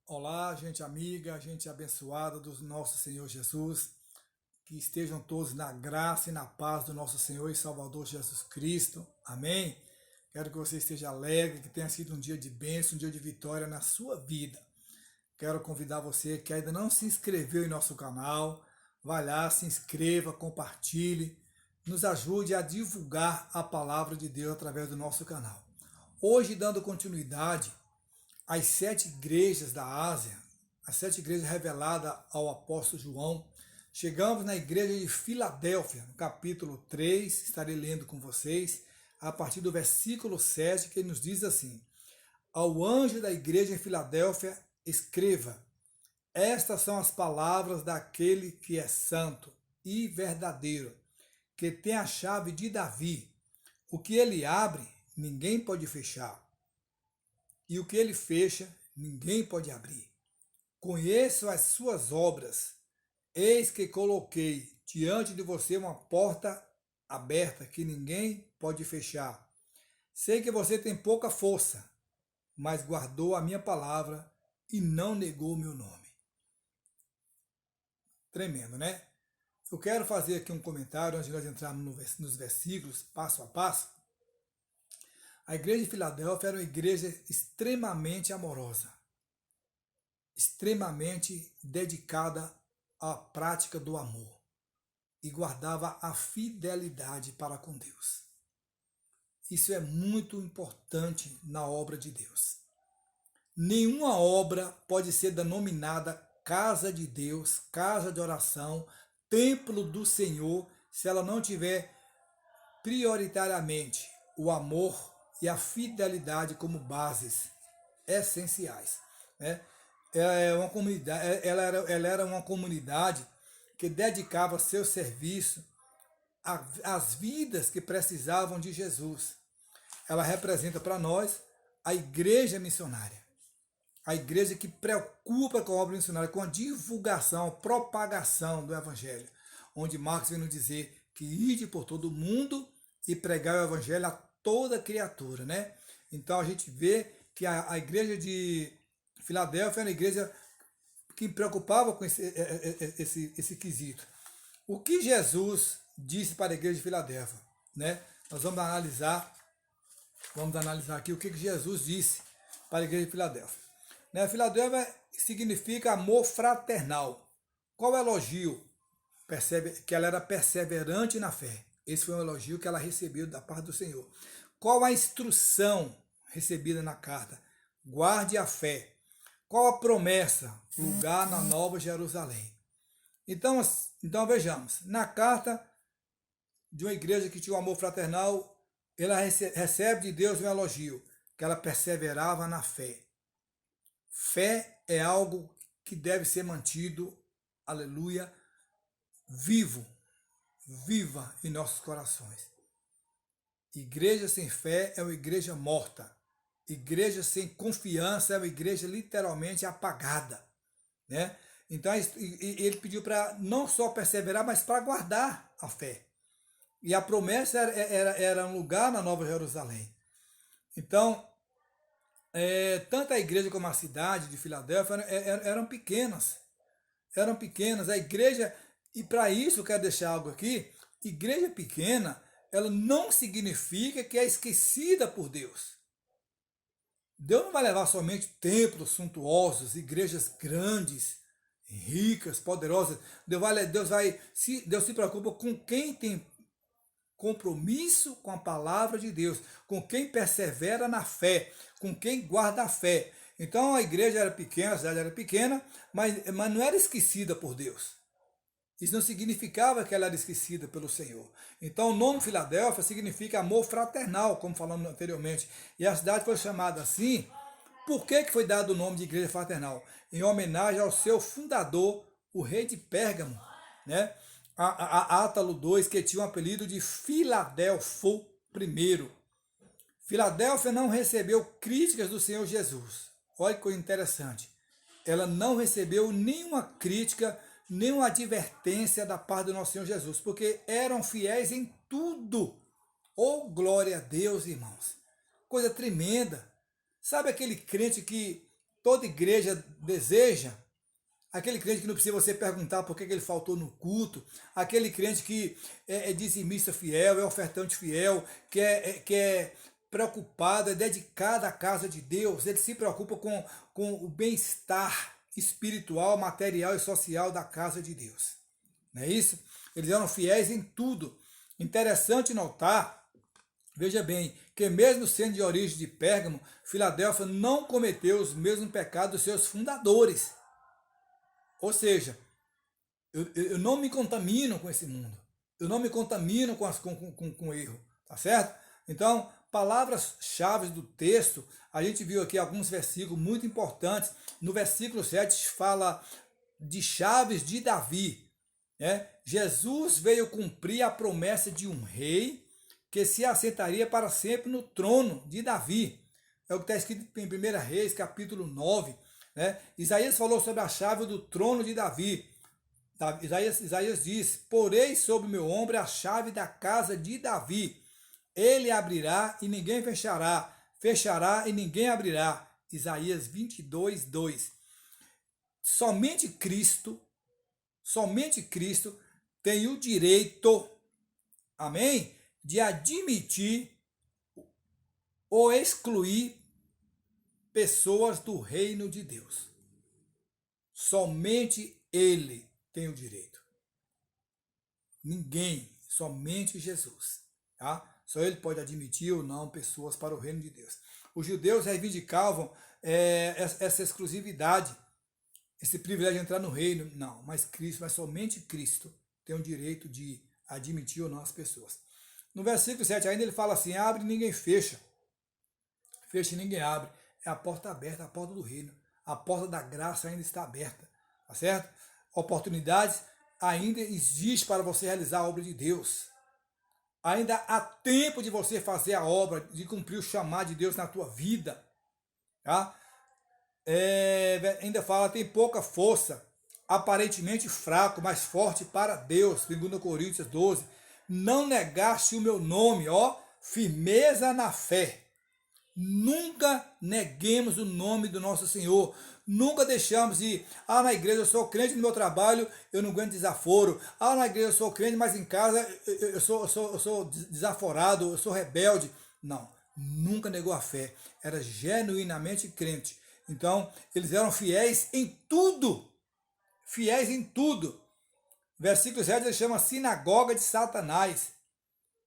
Olá, gente amiga, gente abençoada do nosso Senhor Jesus. Que estejam todos na graça e na paz do nosso Senhor e Salvador Jesus Cristo. Amém? Quero que você esteja alegre, que tenha sido um dia de bênção, um dia de vitória na sua vida. Quero convidar você que ainda não se inscreveu em nosso canal, vai lá, se inscreva, compartilhe, nos ajude a divulgar a palavra de Deus através do nosso canal. Hoje, dando continuidade as 7 igrejas da Ásia, as 7 igrejas reveladas ao apóstolo João. Chegamos na igreja de Filadélfia, no capítulo 3, estarei lendo com vocês, a partir do versículo 7, que nos diz assim: Ao anjo da igreja em Filadélfia, escreva: Estas são as palavras daquele que é santo e verdadeiro, que tem a chave de Davi. O que ele abre, ninguém pode fechar, e o que ele fecha, ninguém pode abrir. Conheço as suas obras. Eis que coloquei diante de você uma porta aberta que ninguém pode fechar. Sei que você tem pouca força, mas guardou a minha palavra e não negou o meu nome. Tremendo, né? Eu quero fazer aqui um comentário antes de nós entrarmos nos versículos, passo a passo. A igreja de Filadélfia era uma igreja extremamente amorosa, extremamente dedicada à prática do amor e guardava a fidelidade para com Deus. Isso é muito importante na obra de Deus. Nenhuma obra pode ser denominada casa de Deus, casa de oração, templo do Senhor, se ela não tiver prioritariamente o amor e a fidelidade como bases essenciais, né? Ela era uma comunidade que dedicava seu serviço às vidas que precisavam de Jesus. Ela representa para nós a igreja missionária, a igreja que preocupa com a obra missionária, com a divulgação, a propagação do evangelho, onde Marcos vem nos dizer que ide por todo o mundo e pregar o evangelho a toda criatura, né? Então a gente vê que a igreja de Filadélfia era uma igreja que preocupava com esse quesito. O que Jesus disse para a igreja de Filadélfia, né? Nós vamos analisar aqui o que Jesus disse para a igreja de Filadélfia. Né? Filadélfia significa amor fraternal. Qual o elogio? Percebe que ela era perseverante na fé. Esse foi um elogio que ela recebeu da parte do Senhor. Qual a instrução recebida na carta? Guarde a fé. Qual a promessa? Lugar na Nova Jerusalém. Então vejamos, na carta de uma igreja que tinha um amor fraternal, ela recebe de Deus um elogio, que ela perseverava na fé. Fé é algo que deve ser mantido, aleluia, viva em nossos corações. Igreja sem fé é uma igreja morta. Igreja sem confiança é uma igreja literalmente apagada, né? Então ele pediu para não só perseverar, mas para guardar a fé. E a promessa era um lugar na Nova Jerusalém. Então, tanto a igreja como a cidade de Filadélfia eram pequenas. Eram pequenas. A igreja, e para isso eu quero deixar algo aqui, igreja pequena, ela não significa que é esquecida por Deus. Deus não vai levar somente templos suntuosos, igrejas grandes, ricas, poderosas. Deus se preocupa com quem tem compromisso com a palavra de Deus, com quem persevera na fé, com quem guarda a fé. Então a igreja era pequena, a cidade era pequena, mas não era esquecida por Deus. Isso não significava que ela era esquecida pelo Senhor. Então o nome Filadélfia significa amor fraternal, como falamos anteriormente. E a cidade foi chamada assim. Por que foi dado o nome de igreja fraternal? Em homenagem ao seu fundador, o rei de Pérgamo, né? Átalo II, que tinha o apelido de Filadelfo I. Filadélfia não recebeu críticas do Senhor Jesus. Olha que coisa interessante. Ela não recebeu nenhuma crítica, nenhuma advertência da parte do nosso Senhor Jesus, porque eram fiéis em tudo. Oh, glória a Deus, irmãos. Coisa tremenda. Sabe aquele crente que toda igreja deseja. Aquele crente que não precisa você perguntar por que ele faltou no culto, aquele crente que é dizimista fiel, é ofertante fiel, que é preocupado, é dedicado à casa de Deus, ele se preocupa com o bem-estar espiritual, material e social da casa de Deus. Não é isso? Eles eram fiéis em tudo. Interessante notar, veja bem, que mesmo sendo de origem de Pérgamo, Filadélfia não cometeu os mesmos pecados dos seus fundadores. Ou seja, eu não me contamino com esse mundo. Eu não me contamino com erro. Tá certo? Então, palavras-chave do texto, a gente viu aqui alguns versículos muito importantes. No versículo 7 fala de chaves de Davi. Né? Jesus veio cumprir a promessa de um rei que se assentaria para sempre no trono de Davi. É o que está escrito em 1 Reis, capítulo 9. Né? Isaías falou sobre a chave do trono de Davi. Isaías diz: porei sobre meu ombro a chave da casa de Davi. Ele abrirá e ninguém fechará, fechará e ninguém abrirá. Isaías 22, 2. Somente Cristo tem o direito, amém, de admitir ou excluir pessoas do reino de Deus. Somente Ele tem o direito. Ninguém, somente Jesus. Tá? Só Ele pode admitir ou não pessoas para o reino de Deus. Os judeus reivindicavam essa exclusividade, esse privilégio de entrar no reino. Não, mas somente Cristo tem o direito de admitir ou não as pessoas. No versículo 7 ainda ele fala assim: abre e ninguém fecha. Fecha e ninguém abre. É a porta aberta, a porta do reino. A porta da graça ainda está aberta. Tá certo? Oportunidades ainda existem para você realizar a obra de Deus. Ainda há tempo de você fazer a obra, de cumprir o chamado de Deus na tua vida. Tá? Ainda fala, tem pouca força, aparentemente fraco, mas forte para Deus. 2 Coríntios 12. Não negaste o meu nome, ó, firmeza na fé. Nunca neguemos o nome do nosso Senhor. Nunca deixamos de, na igreja eu sou crente, no meu trabalho eu não aguento desaforo. Na igreja eu sou crente, mas em casa eu sou desaforado, eu sou rebelde. Não, nunca negou a fé. Era genuinamente crente. Então, eles eram fiéis em tudo. Fiéis em tudo. Versículo 7 ele chama sinagoga de Satanás.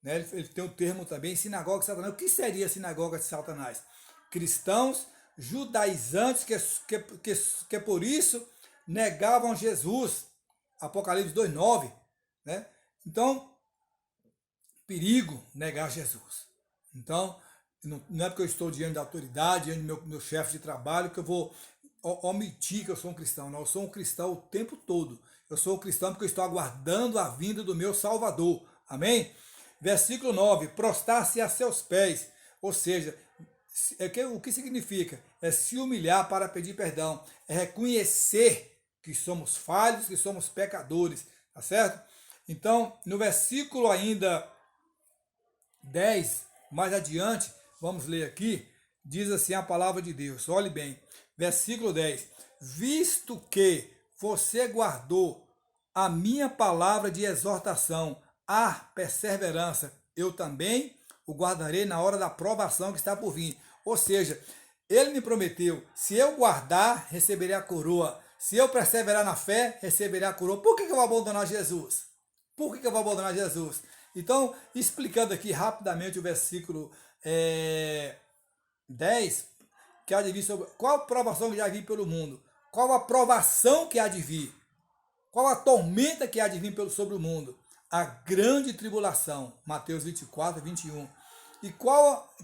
Né? Ele tem um termo também, sinagoga de Satanás. O que seria sinagoga de Satanás? Cristãos judaizantes que por isso negavam Jesus. Apocalipse 2,9. Né? Então, perigo negar Jesus. Então, não é porque eu estou diante da autoridade, diante do meu chefe de trabalho, que eu vou omitir que eu sou um cristão. Não, eu sou um cristão o tempo todo. Eu sou um cristão porque eu estou aguardando a vinda do meu Salvador. Amém? Versículo 9, prostrar-se a seus pés. Ou seja, o que significa? É se humilhar para pedir perdão. É reconhecer que somos falhos, que somos pecadores. Tá certo? Então, no versículo ainda 10, mais adiante, vamos ler aqui, diz assim a palavra de Deus. Olhe bem, versículo 10. Visto que você guardou a minha palavra de exortação, a perseverança, eu também o guardarei na hora da provação que está por vir. Ou seja, ele me prometeu, se eu guardar, receberei a coroa. Se eu perseverar na fé, receberei a coroa. Por que eu vou abandonar Jesus? Por que eu vou abandonar Jesus? Então, explicando aqui rapidamente o versículo 10, que há de vir sobre qual a provação que há de vir pelo mundo, qual a provação que há de vir, qual a tormenta que há de vir sobre o mundo, a grande tribulação, Mateus 24, 21. E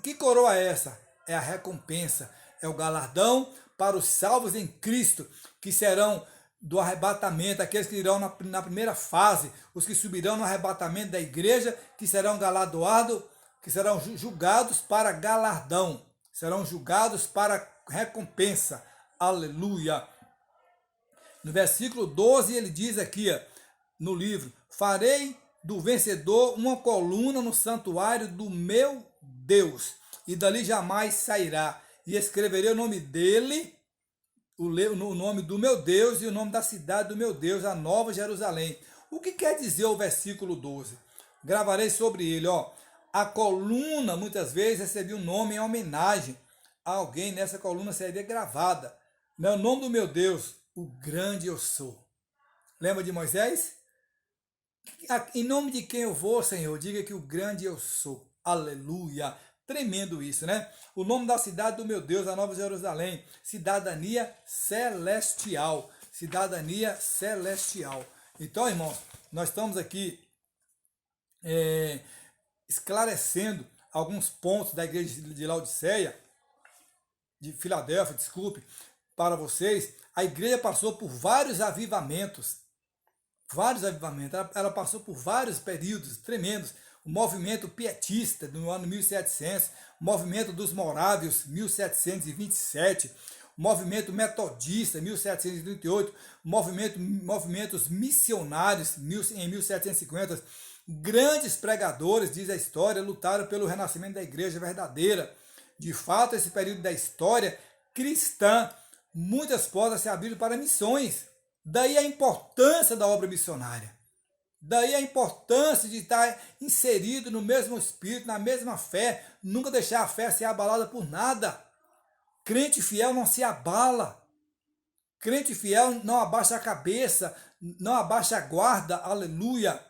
que coroa é essa? É a recompensa, é o galardão para os salvos em Cristo, que serão do arrebatamento, aqueles que irão na primeira fase, os que subirão no arrebatamento da igreja, que serão galardoados, que serão julgados para galardão, serão julgados para recompensa. Aleluia! No versículo 12 ele diz aqui, no livro, farei do vencedor uma coluna no santuário do meu Deus, e dali jamais sairá, e escreverei o nome dele o nome do meu Deus e o nome da cidade do meu Deus, a Nova Jerusalém. O que quer dizer o versículo 12? Gravarei sobre ele, ó. A coluna, muitas vezes, recebia um nome em homenagem a alguém. Nessa coluna seria gravada, né, o nome do meu Deus, o grande eu sou. Lembra de Moisés? Em nome de quem eu vou, Senhor? Diga que o grande eu sou. Aleluia. Tremendo isso, né? O nome da cidade do meu Deus, a Nova Jerusalém. Cidadania celestial. Cidadania celestial. Então, irmãos, nós estamos aqui esclarecendo alguns pontos da igreja de Laodiceia, de Filadélfia, desculpe, para vocês. A igreja passou por vários avivamentos. Ela passou por vários períodos tremendos. O movimento pietista do ano 1700, o movimento dos morávios, 1727, o movimento metodista, 1738, movimentos missionários, em 1750. Grandes pregadores, diz a história, lutaram pelo renascimento da igreja verdadeira. De fato, esse período da história cristã, muitas portas se abriram para missões. Daí a importância da obra missionária. Daí a importância de estar inserido no mesmo espírito, na mesma fé, nunca deixar a fé ser abalada por nada. Crente fiel não se abala. Crente fiel não abaixa a cabeça, não abaixa a guarda, aleluia.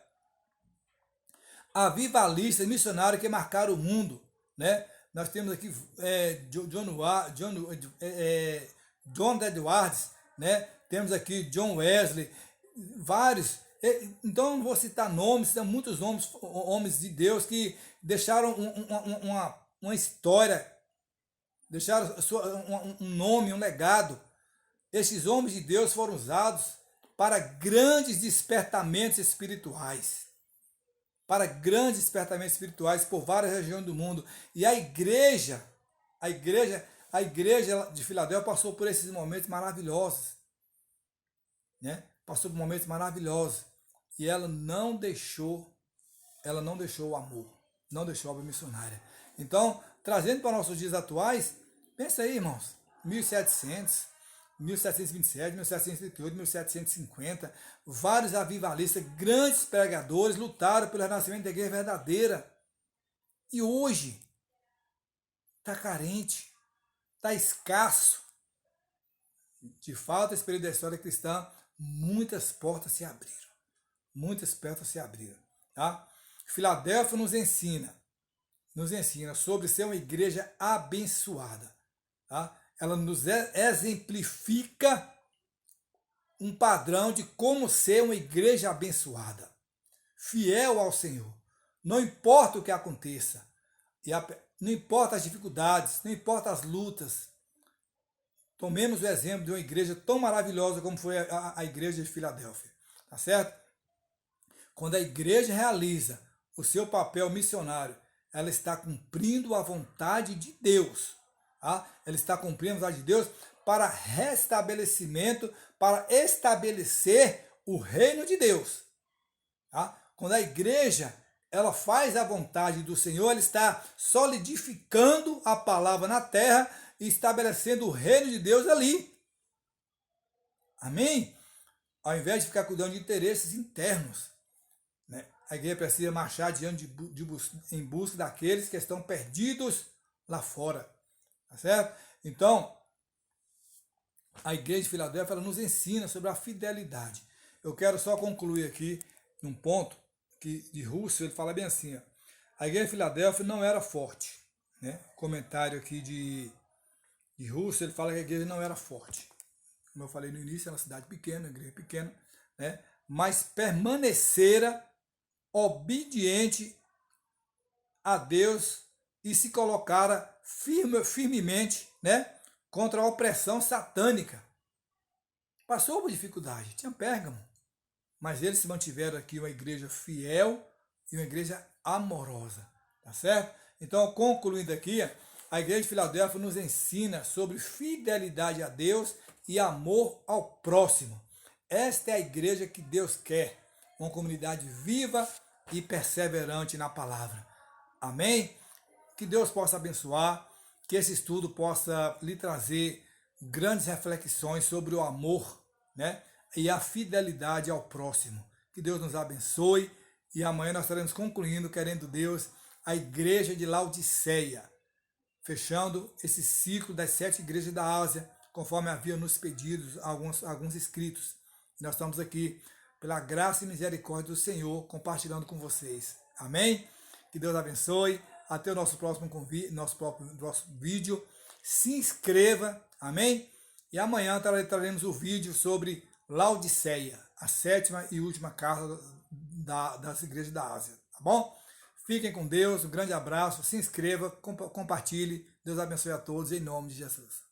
Avivalistas, missionários que marcaram o mundo, né? Nós temos aqui John Edwards, né? Temos aqui John Wesley, vários. Então não vou citar nomes, são muitos nomes, homens de Deus que deixaram uma história, deixaram um nome, um legado. Esses homens de Deus foram usados para grandes despertamentos espirituais. Para grandes despertamentos espirituais por várias regiões do mundo. E a igreja de Filadélfia passou por esses momentos maravilhosos. Né? Passou por momentos maravilhosos. E ela não deixou o amor, não deixou a obra missionária. Então, trazendo para nossos dias atuais, pensa aí, irmãos, 1700, 1727, 1738, 1750, vários avivalistas, grandes pregadores lutaram pelo renascimento da igreja verdadeira. E hoje está carente, está escasso. De fato, esse período da história cristã, muitas portas se abriram. Muitas portas se abriram. Tá? Filadélfia nos ensina sobre ser uma igreja abençoada. Tá? Ela nos exemplifica um padrão de como ser uma igreja abençoada, fiel ao Senhor. Não importa o que aconteça, não importa as dificuldades, não importa as lutas. Tomemos o exemplo de uma igreja tão maravilhosa como foi a igreja de Filadélfia. Tá certo? Quando a igreja realiza o seu papel missionário, ela está cumprindo a vontade de Deus. Tá? Ela está cumprindo a vontade de Deus para restabelecimento, para estabelecer o reino de Deus. Tá? Quando a igreja ela faz a vontade do Senhor, ela está solidificando a palavra na terra e estabelecendo o reino de Deus ali. Amém? Ao invés de ficar cuidando de interesses internos, né? A igreja precisa marchar adiante em busca daqueles que estão perdidos lá fora. Tá certo? Então, a igreja de Filadélfia ela nos ensina sobre a fidelidade. Eu quero só concluir aqui num ponto que de Russell, ele fala bem assim, ó, a igreja de Filadélfia não era forte. Né? Comentário aqui de Russell, ele fala que a igreja não era forte. Como eu falei no início, é uma cidade pequena, uma igreja pequena, né? Mas permanecera obediente a Deus e se colocara firmemente, né, contra a opressão satânica. Passou por dificuldade, tinha Pérgamo, mas eles se mantiveram aqui uma igreja fiel e uma igreja amorosa, tá certo? Então, concluindo aqui, a igreja de Filadélfia nos ensina sobre fidelidade a Deus e amor ao próximo. Esta é a igreja que Deus quer, uma comunidade viva e perseverante na palavra. Amém? Que Deus possa abençoar, que esse estudo possa lhe trazer grandes reflexões sobre o amor, né? E a fidelidade ao próximo. Que Deus nos abençoe e amanhã nós estaremos concluindo, querendo Deus, a igreja de Laodiceia, fechando esse ciclo das 7 igrejas da Ásia, conforme havia nos pedidos alguns inscritos. Nós estamos aqui, pela graça e misericórdia do Senhor, compartilhando com vocês. Amém? Que Deus abençoe. Até o nosso próximo convite, nosso vídeo. Se inscreva, amém? E amanhã traremos o vídeo sobre Laodiceia, a 7ª e última casa das igrejas da Ásia, tá bom? Fiquem com Deus, um grande abraço, se inscreva, compartilhe. Deus abençoe a todos, em nome de Jesus.